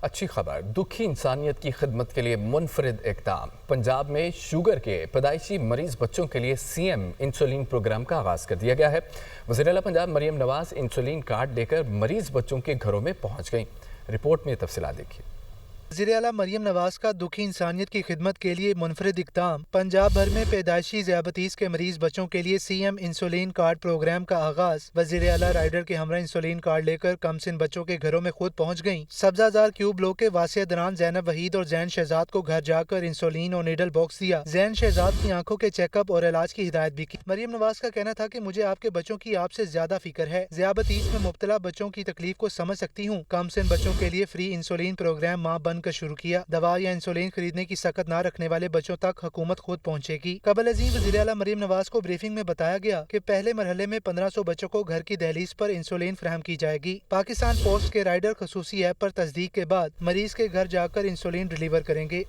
اچھی خبر، دکھی انسانیت کی خدمت کے لیے منفرد اقدام۔ پنجاب میں شوگر کے پیدائشی مریض بچوں کے لیے سی ایم انسولین پروگرام کا آغاز کر دیا گیا ہے۔ وزیر اعلیٰ پنجاب مریم نواز انسولین کارڈ لے کر مریض بچوں کے گھروں میں پہنچ گئیں۔ رپورٹ میں تفصیلات دیکھیے۔ وزیر اعلیٰ مریم نواز کا دکھی انسانیت کی خدمت کے لیے منفرد اقدام۔ پنجاب بھر میں پیدائشی ذیابیطس کے مریض بچوں کے لیے C M insulin card program کا آغاز۔ وزیر اعلیٰ رائڈر کے ہمراہ انسولین کارڈ لے کر کم سن بچوں کے گھروں میں خود پہنچ گئیں۔ سبزہ زار کیوب بلاک کے واسع دران زینب وحید اور زین شہزاد کو گھر جا کر انسولین اور نیڈل باکس دیا۔ زین شہزاد کی آنکھوں کے چیک اپ اور علاج کی ہدایت بھی کی۔ مریم نواز کا کہنا تھا کہ مجھے آپ کے بچوں کی آپ سے زیادہ فکر ہے۔ ذیابیطس میں مبتلا بچوں کی تکلیف کو سمجھ سکتی ہوں۔ کم سن بچوں کے لیے فری انسولین پروگرام ماں بن کر شروع کیا۔ دوا یا انسولین خریدنے کی سخت نہ رکھنے والے بچوں تک حکومت خود پہنچے گی۔ قبل ازیں وزیر اعلیٰ مریم نواز کو بریفنگ میں بتایا گیا کہ پہلے مرحلے میں 1500 بچوں کو گھر کی دہلیز پر انسولین فراہم کی جائے گی۔ پاکستان پوسٹ کے رائڈر خصوصی ایپ پر تصدیق کے بعد مریض کے گھر جا کر انسولین ڈیلیور کریں گے۔